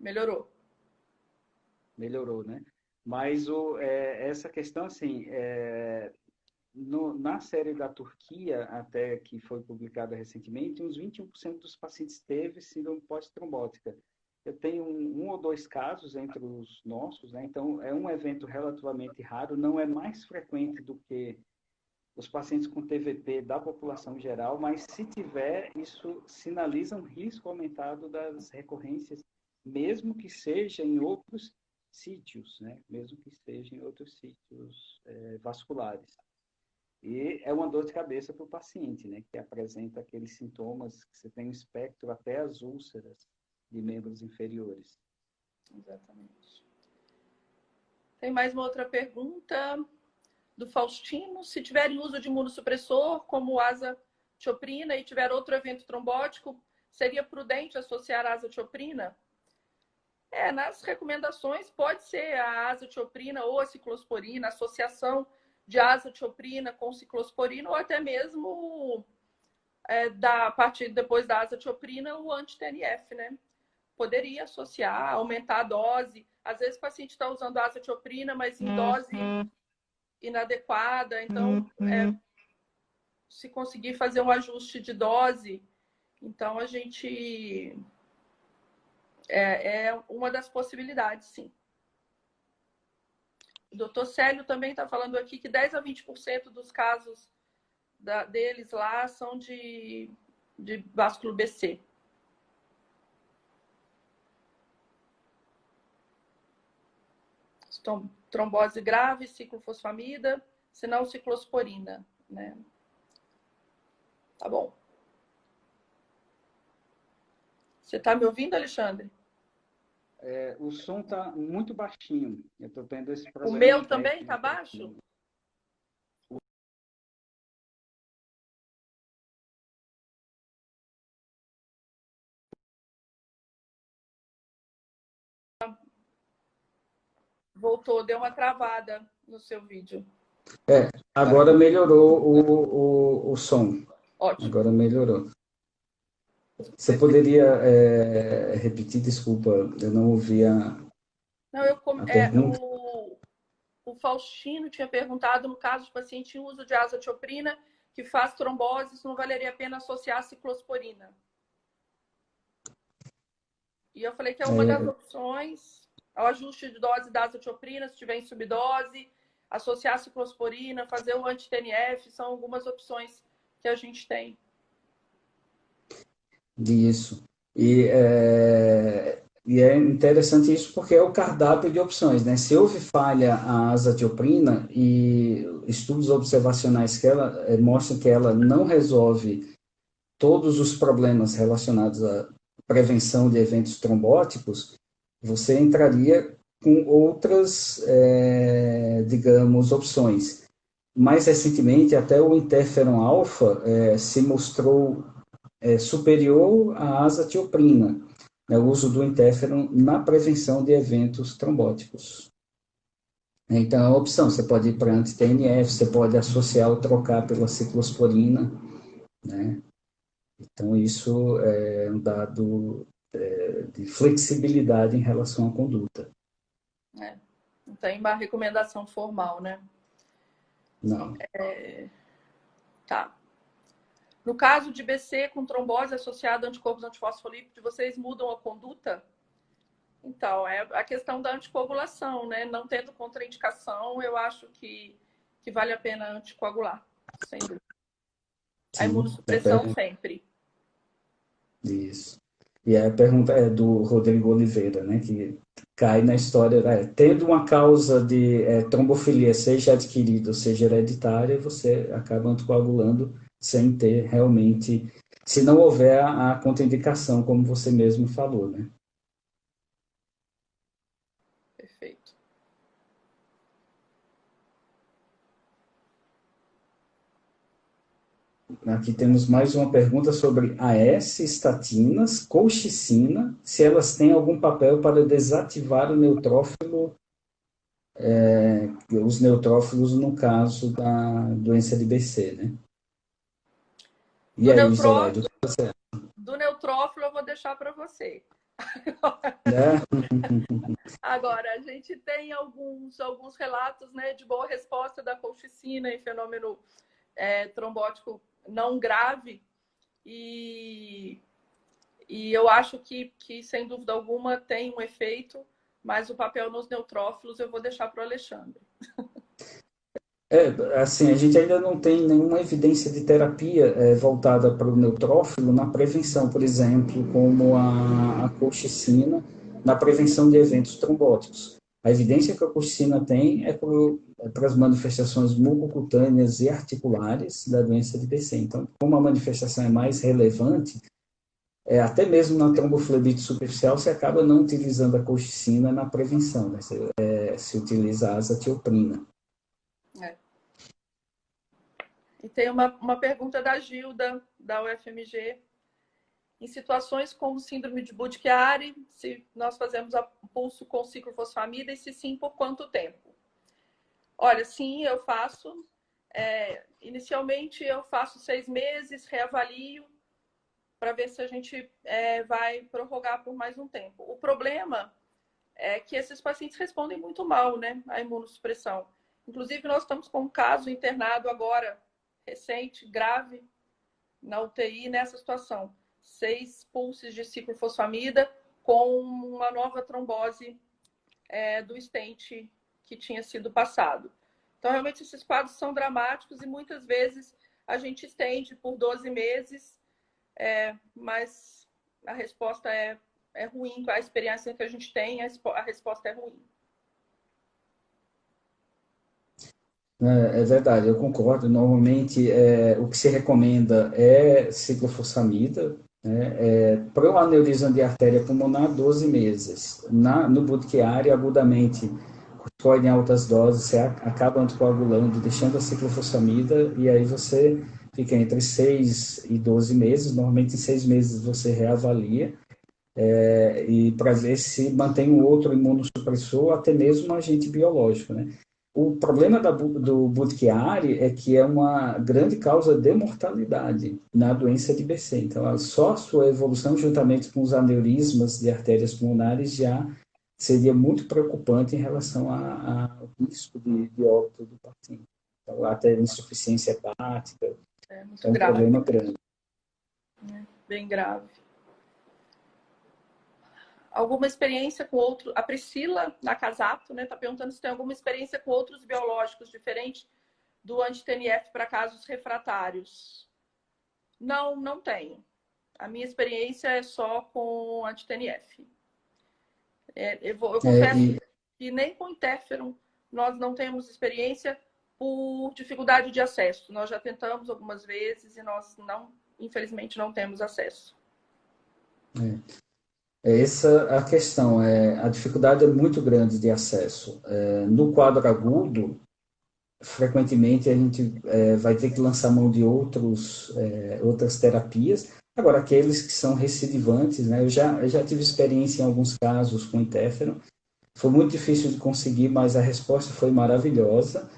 Melhorou, né? Mas essa questão, assim, na série da Turquia, até que foi publicada recentemente, uns 21% dos pacientes teve síndrome pós-trombótica. Eu tenho um ou 2 casos entre os nossos, né? Então, é um evento relativamente raro, não é mais frequente do que os pacientes com TVP da população geral, mas se tiver, isso sinaliza um risco aumentado das recorrências, mesmo que seja em outros sítios, né? Mesmo que seja em outros sítios vasculares. E é uma dor de cabeça para o paciente, né? Que apresenta aqueles sintomas, que você tem um espectro até as úlceras de membros inferiores. Exatamente. Tem mais uma outra pergunta do Faustino. Se tiverem uso de imunossupressor, como azatioprina, e tiver outro evento trombótico, seria prudente associar a azatioprina? Nas recomendações pode ser a azatioprina ou a ciclosporina, associação de azatioprina com ciclosporina, ou até mesmo a partir depois da azatioprina, o anti-TNF, né? Poderia associar, aumentar a dose. Às vezes o paciente está usando azatioprina, mas em dose inadequada. Então, se conseguir fazer um ajuste de dose, então a gente... É uma das possibilidades, sim. O doutor Célio também está falando aqui que 10 a 20% dos casos deles lá são de vasculo BC. Trombose grave, ciclofosfamida, senão ciclosporina, né? Tá bom. Você está me ouvindo, Alexandre? O som está muito baixinho. Eu estou tendo esse problema. O meu também está baixo? Voltou, deu uma travada no seu vídeo. Agora melhorou o som. Ótimo. Agora melhorou. Você poderia repetir? Desculpa, eu não ouvi a pergunta. O Faustino tinha perguntado, no caso de paciente em uso de azatioprina, que faz trombose, se não valeria a pena associar a ciclosporina. E eu falei que é uma das opções, o ajuste de dose da azatioprina, se tiver em subdose, associar a ciclosporina, fazer o anti-TNF, são algumas opções que a gente tem. Isso. E é interessante isso porque é o cardápio de opções, né? Se houve falha a azatioprina e estudos observacionais que ela mostram que ela não resolve todos os problemas relacionados à prevenção de eventos trombóticos, você entraria com outras, digamos, opções. Mais recentemente, até o interferon alfa se mostrou superior à azatioprina, né, o uso do interferon na prevenção de eventos trombóticos. Então, é uma opção. Você pode ir para anti-TNF, você pode associar ou trocar pela ciclosporina, né? Então, isso é um dado de flexibilidade em relação à conduta. Não tem uma recomendação formal, né? Não. Tá. No caso de BC com trombose associada a anticorpos antifosfolípidos, vocês mudam a conduta? Então, é a questão da anticoagulação, né? Não tendo contraindicação, eu acho que vale a pena anticoagular, sem dúvida. A imunossupressão sempre. Isso. E a pergunta é do Rodrigo Oliveira, né? Que cai na história, tendo uma causa de trombofilia, seja adquirida ou seja hereditária, você acaba anticoagulando sem ter realmente, se não houver a contraindicação, como você mesmo falou, né? Perfeito. Aqui temos mais uma pergunta sobre AS, estatinas, colchicina, se elas têm algum papel para desativar o neutrófilo, os neutrófilos no caso da doença de BC, né? E aí, Zelaide, do neutrófilo eu vou deixar para você. Agora, a gente tem alguns relatos, né, de boa resposta da colchicina em fenômeno trombótico não grave, e eu acho que, sem dúvida alguma, tem um efeito, mas o papel nos neutrófilos eu vou deixar para o Alexandre. Assim, a gente ainda não tem nenhuma evidência de terapia voltada para o neutrófilo na prevenção, por exemplo, como a colchicina, na prevenção de eventos trombóticos. A evidência que a colchicina tem é para as manifestações mucocutâneas e articulares da doença de BC. Então, como a manifestação é mais relevante, até mesmo na tromboflebite superficial, você acaba não utilizando a colchicina na prevenção, né? Se utiliza a azatioprina. E tem uma pergunta da Gilda, da UFMG. Em situações como síndrome de Budd-Chiari, se nós fazemos pulso com ciclofosfamida e se sim, por quanto tempo? Olha, sim, eu faço. Inicialmente eu faço 6 meses, reavalio para ver se a gente vai prorrogar por mais um tempo. O problema é que esses pacientes respondem muito mal, né, à imunossupressão. Inclusive, nós estamos com um caso internado agora, recente, grave, na UTI, nessa situação. 6 pulses de ciclofosfamida com uma nova trombose do stent que tinha sido passado. Então, realmente, esses quadros são dramáticos e muitas vezes a gente estende por 12 meses, mas a resposta é ruim. A experiência que a gente tem, a resposta é ruim. É verdade, eu concordo. Normalmente, o que se recomenda é ciclofosfamida, né? Para o aneurisma de artéria pulmonar, 12 meses. No Budd-Chiari, agudamente, corticoide em altas doses, você acaba anticoagulando, deixando a ciclofosfamida, e aí você fica entre 6 e 12 meses. Normalmente, em 6 meses, você reavalia, e para ver se mantém um outro imunossupressor, até mesmo um agente biológico, né? O problema do Budd-Chiari é que é uma grande causa de mortalidade na doença de BC. Então, só a sua evolução, juntamente com os aneurismas de artérias pulmonares, já seria muito preocupante em relação ao risco de óbito do paciente. Então, até insuficiência hepática, é um grave. Problema grande. Bem grave. Alguma experiência com outro? A Priscila Nakazato, né, está perguntando se tem alguma experiência com outros biológicos diferentes do anti-TNF para casos refratários. Não tenho. A minha experiência é só com anti-TNF. Eu confesso que nem com interferon nós não temos experiência por dificuldade de acesso. Nós já tentamos algumas vezes e nós infelizmente, não temos acesso. É essa a questão. A dificuldade é muito grande de acesso. No quadro agudo, frequentemente a gente vai ter que lançar mão de outras terapias. Agora, aqueles que são recidivantes, né? Eu já tive experiência em alguns casos com interferon. Foi muito difícil de conseguir, mas a resposta foi maravilhosa.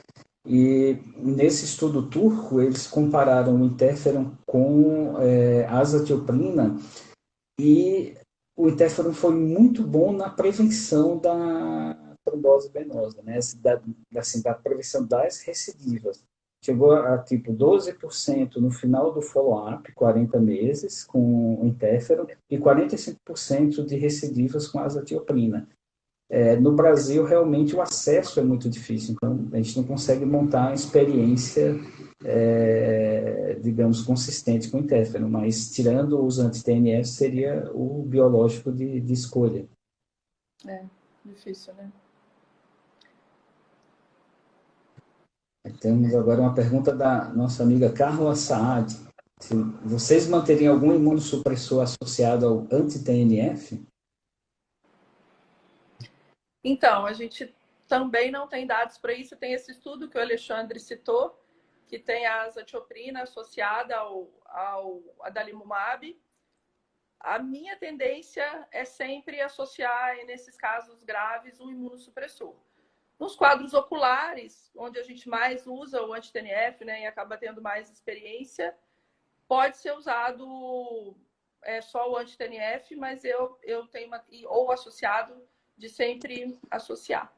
E nesse estudo turco, eles compararam o interferon com a azatioprina, e o interferon foi muito bom na prevenção da trombose venosa, né? Da prevenção das recidivas. Chegou a tipo 12% no final do follow-up, 40 meses, com o interferon, e 45% de recidivas com azatioprina. No Brasil, realmente, o acesso é muito difícil, então a gente não consegue montar uma experiência, digamos, consistente com o interferon, mas tirando os anti-TNF, seria o biológico de escolha. Difícil, né? Temos agora uma pergunta da nossa amiga Carla Saad. Se vocês manteriam algum imunossupressor associado ao anti-TNF? Então, a gente também não tem dados para isso. Tem esse estudo que o Alexandre citou, que tem a azatioprina associada ao adalimumab. A minha tendência é sempre associar, nesses casos graves, um imunossupressor. Nos quadros oculares, onde a gente mais usa o anti-TNF, né, e acaba tendo mais experiência, pode ser usado só o anti-TNF, mas eu tenho ou associado, de sempre associar.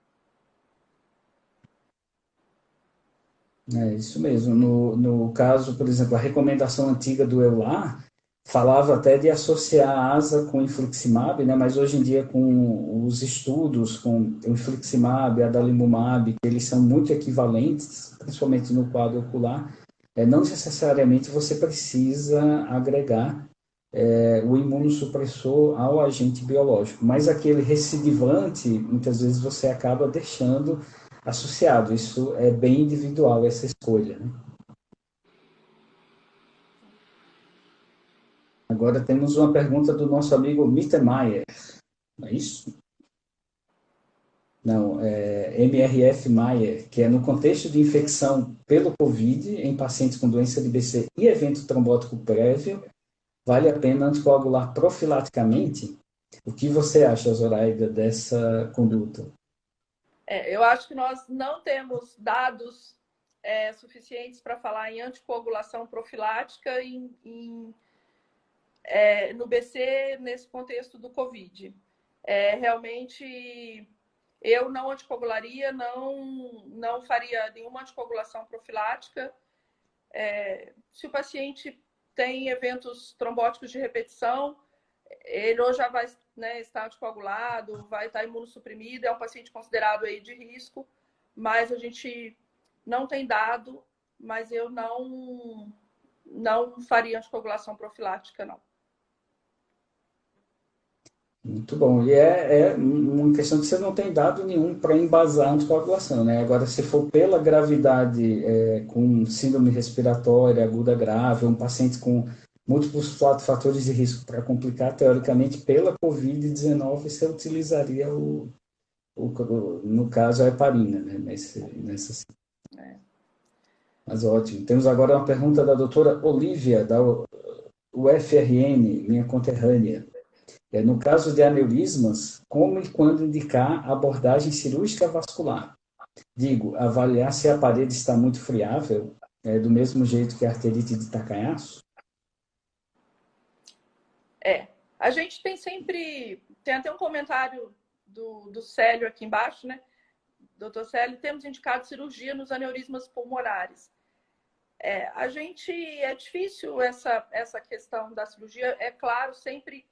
É isso mesmo. No caso, por exemplo, a recomendação antiga do EULAR falava até de associar a asa com infliximab, né? Mas hoje em dia, com os estudos com o infliximab e adalimumab, que eles são muito equivalentes, principalmente no quadro ocular, não necessariamente você precisa agregar o imunossupressor ao agente biológico, mas aquele recidivante, muitas vezes você acaba deixando associado. Isso é bem individual, essa escolha, né? Agora temos uma pergunta do nosso amigo Mittermeier, não é isso? Não, é MRF Maier, que é no contexto de infecção pelo COVID em pacientes com doença de BC e evento trombótico prévio, vale a pena anticoagular profilaticamente? O que você acha, Zoraida, dessa conduta? Eu acho que nós não temos dados suficientes para falar em anticoagulação profilática no BC nesse contexto do COVID. Realmente, eu não anticoagularia, não faria nenhuma anticoagulação profilática. Se o paciente tem eventos trombóticos de repetição, ele ou já vai estar anticoagulado, vai estar imunossuprimido, é um paciente considerado aí de risco, mas a gente não tem dado, mas eu não faria anticoagulação profilática, não. Muito bom. E é uma questão que você não tem dado nenhum para embasar a anticoagulação, né? Agora, se for pela gravidade, com síndrome respiratória aguda grave, um paciente com múltiplos fatores de risco para complicar, teoricamente, pela Covid-19, você utilizaria no caso, a heparina, né? Nessa. Mas ótimo. Temos agora uma pergunta da doutora Olivia, da UFRN, minha conterrânea. No caso de aneurismas, como e quando indicar abordagem cirúrgica vascular? Digo, avaliar se a parede está muito friável, do mesmo jeito que a arterite de Takayasu? A gente tem até um comentário do Célio aqui embaixo, né? Doutor Célio, temos indicado cirurgia nos aneurismas pulmonares. É difícil essa questão da cirurgia, é claro, sempre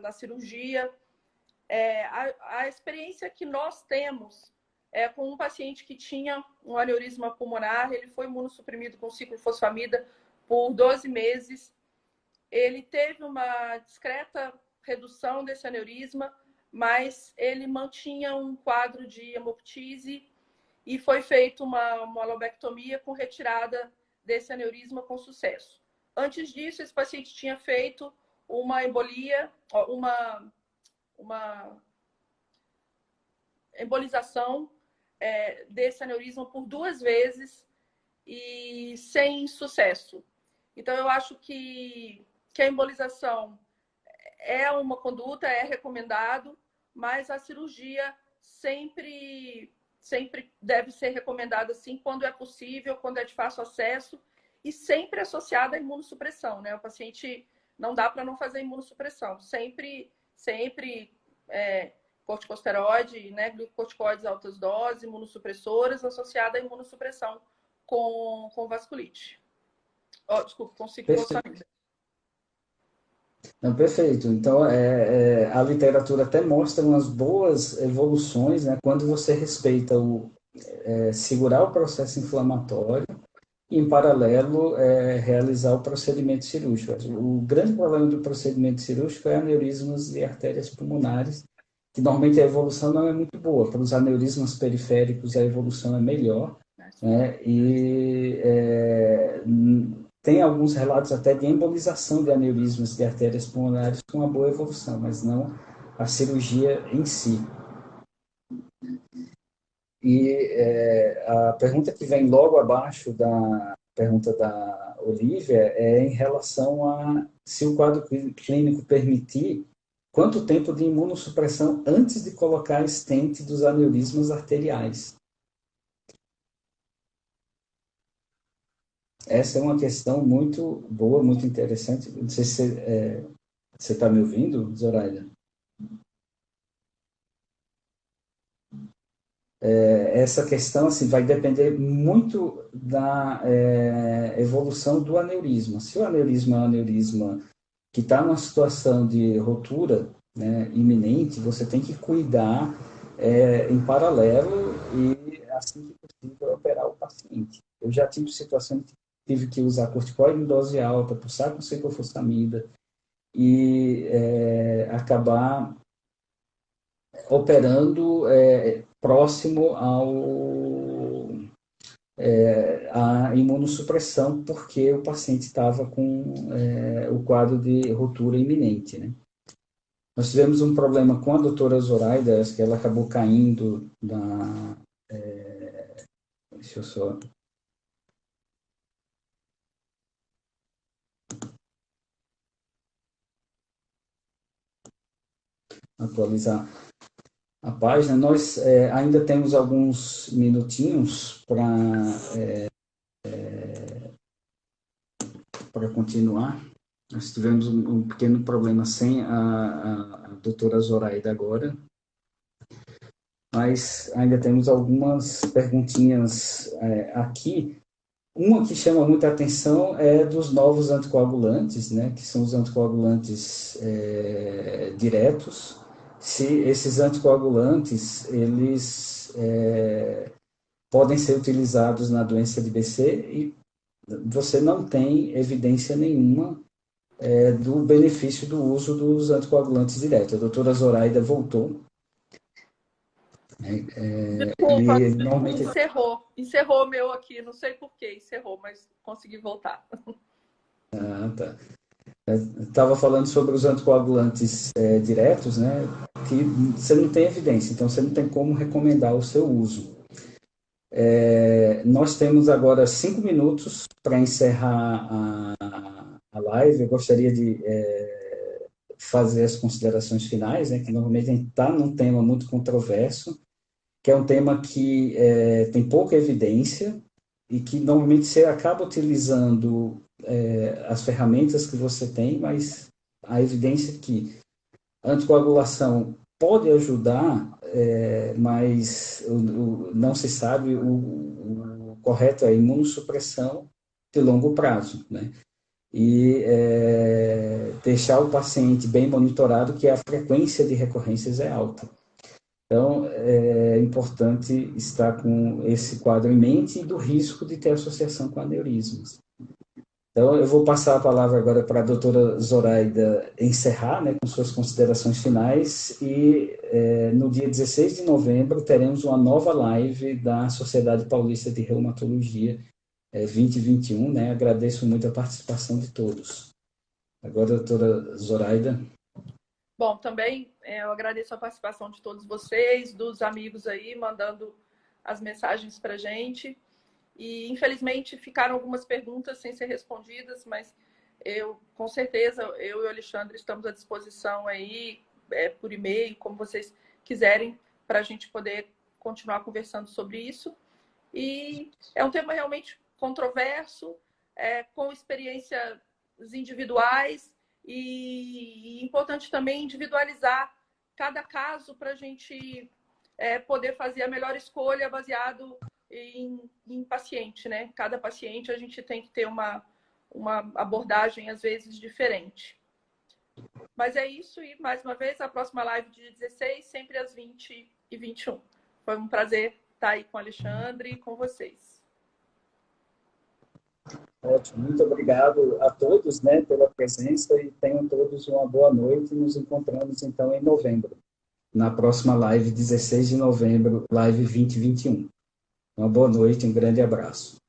na cirurgia. A experiência que nós temos com um paciente que tinha um aneurisma pulmonar, ele foi imunossuprimido com ciclofosfamida por 12 meses. Ele teve uma discreta redução desse aneurisma, mas ele mantinha um quadro de hemoptise e foi feita uma lobectomia com retirada desse aneurisma com sucesso. Antes disso, esse paciente tinha feito uma embolia, uma embolização desse aneurisma por 2 vezes e sem sucesso. Então, eu acho que a embolização é uma conduta, é recomendado, mas a cirurgia sempre deve ser recomendada, sim, quando é possível, quando é de fácil acesso e sempre associada à imunossupressão, né? O paciente não dá para não fazer imunossupressão. Sempre corticosteroide, né? Glicocorticoides altas doses, imunossupressoras, associada à imunossupressão com vasculite. Desculpa, com ciclosamida. Não, perfeito. Então, a literatura até mostra umas boas evoluções, né, quando você respeita segurar o processo inflamatório e, em paralelo, realizar o procedimento cirúrgico. O grande problema do procedimento cirúrgico é aneurismas de artérias pulmonares, que normalmente a evolução não é muito boa. Para os aneurismas periféricos, a evolução é melhor, né, tem alguns relatos até de embolização de aneurismas de artérias pulmonares com uma boa evolução, mas não a cirurgia em si. E a pergunta que vem logo abaixo da pergunta da Olivia é em relação a se o quadro clínico permitir, quanto tempo de imunossupressão antes de colocar a stent dos aneurismas arteriais. Essa é uma questão muito boa, muito interessante. Não sei se você está me ouvindo, Zoraida? Essa questão assim, vai depender muito da evolução do aneurisma. Se o aneurisma é um aneurisma que está numa situação de rotura, né, iminente, você tem que cuidar em paralelo e, assim que possível, operar o paciente. Eu já tive situações que tive que usar corticoide em dose alta, pulsar com ciclofosfamida e acabar operando próximo à imunossupressão, porque o paciente estava com o quadro de ruptura iminente, né? Nós tivemos um problema com a doutora Zoraida, que ela acabou caindo da... deixa eu só... atualizar a página. Nós ainda temos alguns minutinhos para continuar. Nós tivemos um pequeno problema sem a doutora Zoraida agora, mas ainda temos algumas perguntinhas aqui. Uma que chama muita atenção é dos novos anticoagulantes, né, que são os anticoagulantes diretos. Se esses anticoagulantes, eles podem ser utilizados na doença de BC e você não tem evidência nenhuma do benefício do uso dos anticoagulantes diretos. A doutora Zoraida voltou. Desculpa, normalmente... encerrou o meu aqui, não sei por que encerrou, mas consegui voltar. Ah, tá. Estava falando sobre os anticoagulantes diretos, né, que você não tem evidência, então você não tem como recomendar o seu uso. Nós temos agora 5 minutos para encerrar a live. Eu gostaria de fazer as considerações finais, né, que normalmente a gente está num tema muito controverso, que é um tema que tem pouca evidência e que normalmente você acaba utilizando as ferramentas que você tem, mas a evidência é que a anticoagulação pode ajudar, mas não se sabe o correto é a imunossupressão de longo prazo, né? E deixar o paciente bem monitorado, que a frequência de recorrências é alta. Então, é importante estar com esse quadro em mente e do risco de ter associação com aneurismas. Então, eu vou passar a palavra agora para a doutora Zoraida encerrar, né, com suas considerações finais, e no dia 16 de novembro teremos uma nova live da Sociedade Paulista de Reumatologia 2021, né? Agradeço muito a participação de todos. Agora, doutora Zoraida. Bom, também eu agradeço a participação de todos vocês, dos amigos aí, mandando as mensagens para a gente. E, infelizmente, ficaram algumas perguntas sem ser respondidas, mas com certeza, eu e o Alexandre estamos à disposição aí, por e-mail, como vocês quiserem, para a gente poder continuar conversando sobre isso. E é um tema realmente controverso, com experiências individuais, e importante também individualizar cada caso para a gente poder fazer a melhor escolha baseado em paciente, né? Cada paciente a gente tem que ter uma abordagem, às vezes, diferente. Mas é isso, e mais uma vez, a próxima live de 16, sempre às 20h21. Foi um prazer estar aí com o Alexandre e com vocês. Ótimo, muito obrigado a todos, né, pela presença e tenham todos uma boa noite. Nos encontramos, então, em novembro, na próxima live, 16 de novembro, live 2021. Uma boa noite, um grande abraço.